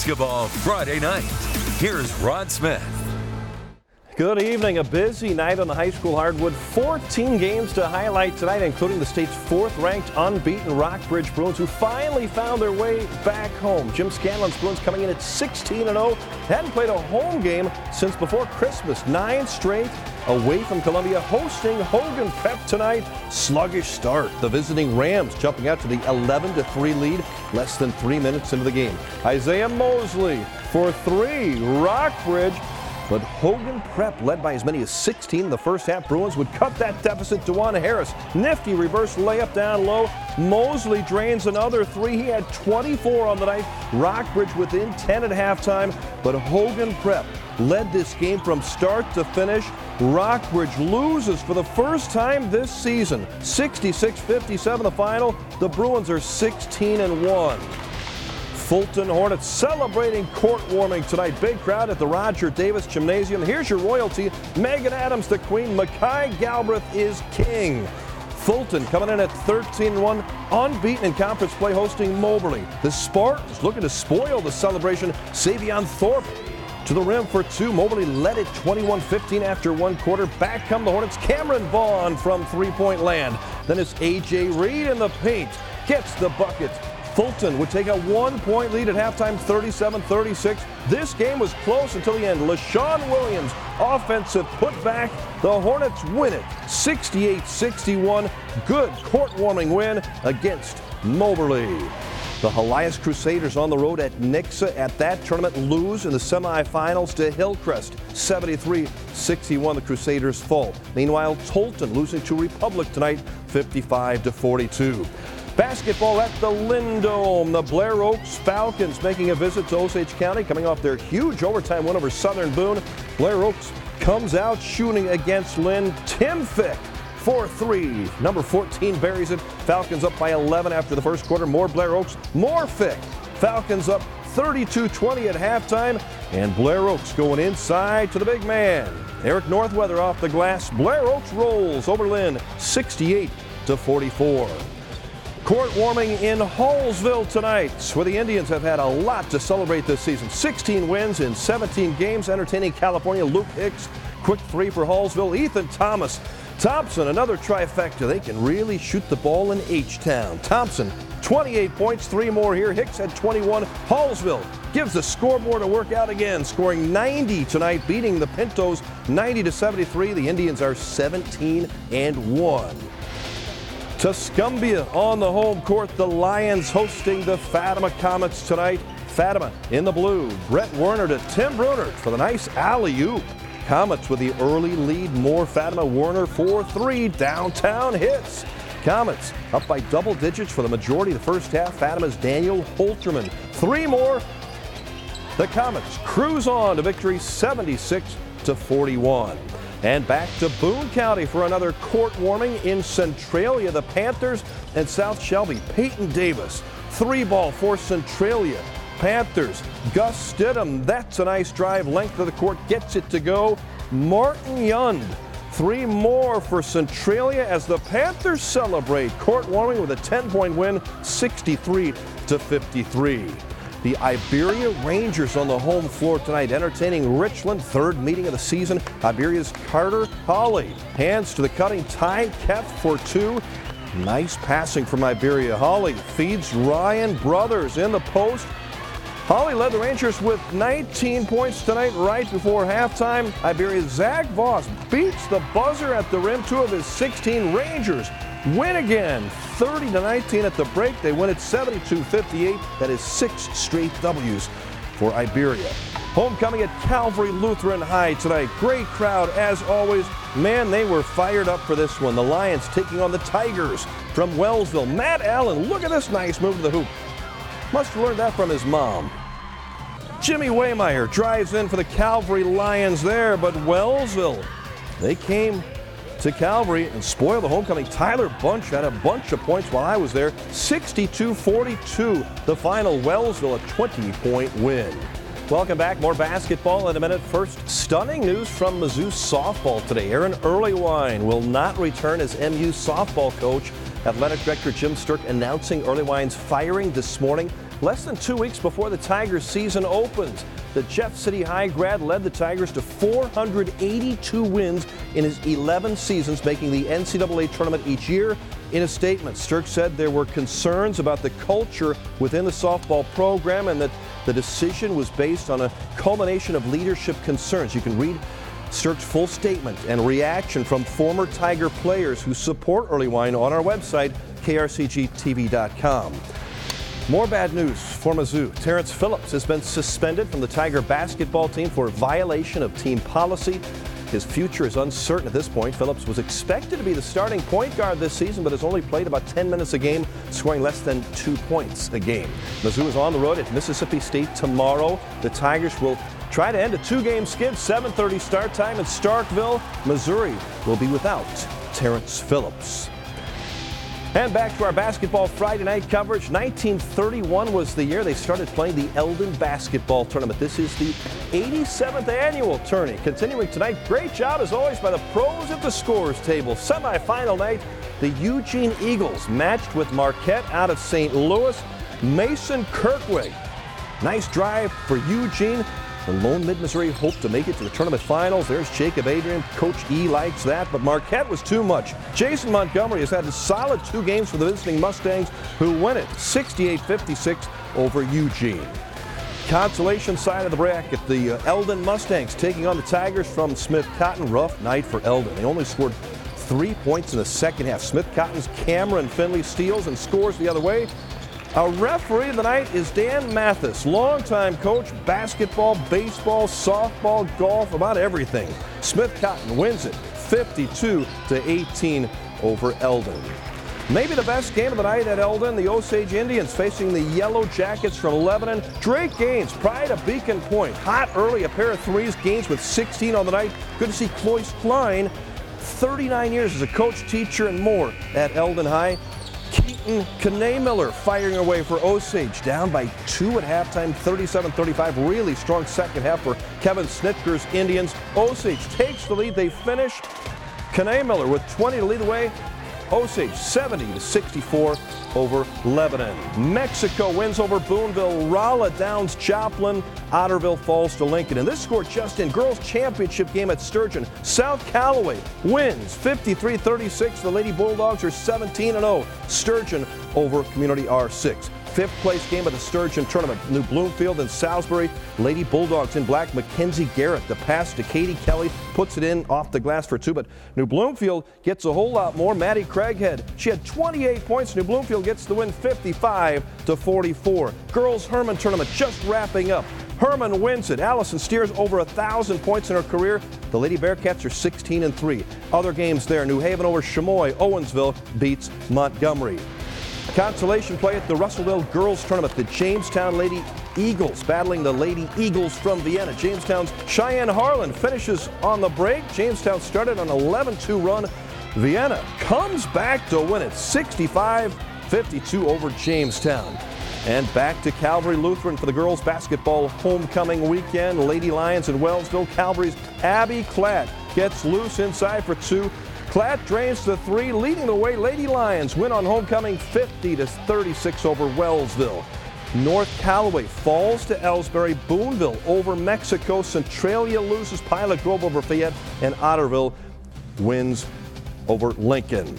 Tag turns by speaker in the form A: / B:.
A: Basketball Friday night. Here's Rod Smith.
B: Good evening. A busy night on the high school hardwood. 14 games to highlight tonight, including the state's fourth-ranked unbeaten Rockbridge Bruins, who finally found their way back home. Jim Scanlon's Bruins coming in at 16-0. Hadn't played a home game since before Christmas. 9 straight away from Columbia, hosting Hogan Prep tonight. Sluggish start. The visiting Rams jumping out to the 11-3 lead less than 3 minutes into the game. Isaiah Mosley for 3. Rockbridge. But Hogan Prep, led by as many as 16 in the first half. Bruins would cut that deficit. DeJuan Harris, nifty reverse layup down low. Mosley drains another 3. He had 24 on the night. Rockbridge within 10 at halftime. But Hogan Prep led this game from start to finish. Rockbridge loses for the first time this season. 66-57 the final. The Bruins are 16-1. Fulton Hornets celebrating court warming tonight. Big crowd at the Roger Davis Gymnasium. Here's your royalty. Megan Adams, the queen. Mackay Galbraith is king. Fulton coming in at 13-1, unbeaten in conference play, hosting Moberly. The Spartans looking to spoil the celebration. Savion Thorpe to the rim for 2. Moberly led it 21-15 after 1 quarter. Back come the Hornets. Cameron Vaughn from three-point land. Then it's A.J. Reed in the paint. Gets the bucket. Fulton would take a 1-point lead at halftime, 37-36. This game was close until the end. LaShawn Williams, offensive putback. The Hornets win it, 68-61. Good court-warming win against Moberly. The Helias Crusaders on the road at Nixa at that tournament lose in the semifinals to Hillcrest, 73-61. The Crusaders fall. Meanwhile, Tolton losing to Republic tonight, 55-42. Basketball at the Linn Dome. The Blair Oaks Falcons making a visit to Osage County, coming off their huge overtime win over Southern Boone. Blair Oaks comes out shooting against Linn. Tim Fick for 3. Number 14 buries it. Falcons up by 11 after the first quarter. More Blair Oaks, more Fick. Falcons up 32-20 at halftime. And Blair Oaks going inside to the big man. Eric Northweather off the glass. Blair Oaks rolls over Linn, 68-44. Court warming in Hallsville tonight, where the Indians have had a lot to celebrate this season. 16 wins in 17 games, entertaining California. Luke Hicks, quick 3 for Hallsville. Ethan Thompson, another trifecta. They can really shoot the ball in H-Town. Thompson, 28 points, 3 more here. Hicks had 21. Hallsville gives the scoreboard a workout again, scoring 90 tonight, beating the Pintos 90-73. The Indians are 17-1. Tuscumbia on the home court. The Lions hosting the Fatima Comets tonight. Fatima in the blue. Brett Werner to Tim Brunner for the nice alley-oop. Comets with the early lead. More Fatima. Werner for 3. Downtown hits. Comets up by double digits for the majority of the first half. Fatima's Daniel Holterman. 3 more. The Comets cruise on to victory, 76-41. And back to Boone County for another court warming in Centralia. The Panthers and South Shelby. Peyton Davis, 3-ball for Centralia. Panthers, Gus Stidham. That's a nice drive. Length of the court gets it to go. Martin Yund, 3 more for Centralia as the Panthers celebrate. Court warming with a 10-point win, 63-53. The Iberia Rangers on the home floor tonight, entertaining Richland, 3rd meeting of the season. Iberia's Carter Hawley hands to the cutting Ty Kef for 2. Nice passing from Iberia. Hawley feeds Ryan Brothers in the post. Hawley led the Rangers with 19 points tonight right before halftime. Iberia's Zach Voss beats the buzzer at the rim. 2 of his 16. Rangers win again, 30-19 at the break. They win it 72-58. That is 6 straight W's for Iberia. Homecoming at Calvary Lutheran High tonight. Great crowd as always. Man, they were fired up for this one. The Lions taking on the Tigers from Wellsville. Matt Allen, look at this nice move to the hoop. Must have learned that from his mom. Jimmy Waymeyer drives in for the Calvary Lions there, but Wellsville, they came to Calvary and spoil the homecoming. Tyler Bunch had a bunch of points while I was there. 62-42 the final. Wellsville a 20-point win. Welcome back. More basketball in a minute. First, stunning news from Mizzou softball today. Aaron Earlywine will not return as MU softball coach. Athletic Director Jim Sturck announcing Earlywine's firing this morning. less than 2 weeks before the Tigers season opens. The Jeff City High grad led the Tigers to 482 wins in his 11 seasons, making the NCAA tournament each year. In a statement, Sturck said there were concerns about the culture within the softball program and that the decision was based on a culmination of leadership concerns. You can read Sturck's full statement and reaction from former Tiger players who support Early Wine on our website, krcgtv.com. More bad news for Mizzou. Terrence Phillips has been suspended from the Tiger basketball team for violation of team policy. His future is uncertain at this point. Phillips was expected to be the starting point guard this season, but has only played about 10 minutes a game, scoring less than 2 points a game. Mizzou is on the road at Mississippi State tomorrow. The Tigers will try to end a 2-game skid, 7:30 start time in Starkville. Missouri will be without Terrence Phillips. And back to our basketball Friday night coverage. 1931 was the year they started playing the Eldon basketball tournament. This is the 87th annual tourney. Continuing tonight, great job as always by the pros at the scores table. Semifinal night, the Eugene Eagles matched with Marquette out of St. Louis. Mason Kirkway. Nice drive for Eugene. The lone Mid-Missouri hoped to make it to the tournament finals. There's Jacob Adrian. Coach E likes that, but Marquette was too much. Jason Montgomery has had a solid 2 games for the visiting Mustangs, who win it 68-56 over Eugene. Consolation side of the bracket, the Eldon Mustangs taking on the Tigers from Smith Cotton. Rough night for Eldon. They only scored 3 points in the second half. Smith Cotton's Cameron Finley steals and scores the other way. Our referee of the night is Dan Mathis, longtime coach, basketball, baseball, softball, golf, about everything. Smith Cotton wins it 52-18 over Eldon. Maybe the best game of the night at Eldon, the Osage Indians facing the Yellow Jackets from Lebanon. Drake Gaines, pride of Beacon Point. Hot early, a pair of threes. Gaines with 16 on the night. Good to see Cloyce Klein, 39 years as a coach, teacher, and more at Eldon High. Keaton Kane-Miller firing away for Osage, down by 2 at halftime, 37-35. Really strong second half for Kevin Snitker's Indians. Osage takes the lead. They finish. Kane-Miller with 20 to lead the way. Osage 70-64 over Lebanon. Mexico wins over Boonville. Rolla downs Joplin. Otterville falls to Lincoln. And this score just in. Girls Championship game at Sturgeon. South Callaway wins 53-36. The Lady Bulldogs are 17-0. Sturgeon over Community R6. 5th place game of the Sturgeon tournament. New Bloomfield and Salisbury. Lady Bulldogs in black. Mackenzie Garrett, the pass to Katie Kelly, puts it in off the glass for 2. But New Bloomfield gets a whole lot more. Maddie Craighead, she had 28 points. New Bloomfield gets the win 55-44. Girls Herman tournament just wrapping up. Herman wins it. Allison Steers over 1,000 points in her career. The Lady Bearcats are 16-3. Other games there. New Haven over Chamois. Owensville beats Montgomery. Consolation play at the Russellville Girls Tournament. The Jamestown Lady Eagles battling the Lady Eagles from Vienna. Jamestown's Cheyenne Harlan finishes on the break. Jamestown started on an 11-2 run. Vienna comes back to win it 65-52 over Jamestown. And back to Calvary Lutheran for the girls basketball homecoming weekend. Lady Lions in Wellsville. Calvary's Abby Klatt gets loose inside for 2. Klatt drains the 3, leading the way. Lady Lions win on homecoming 50-36 over Wellsville. North Callaway falls to Ellsbury. Boonville over Mexico. Centralia loses. Pilot Grove over Fayette. And Otterville wins over Lincoln.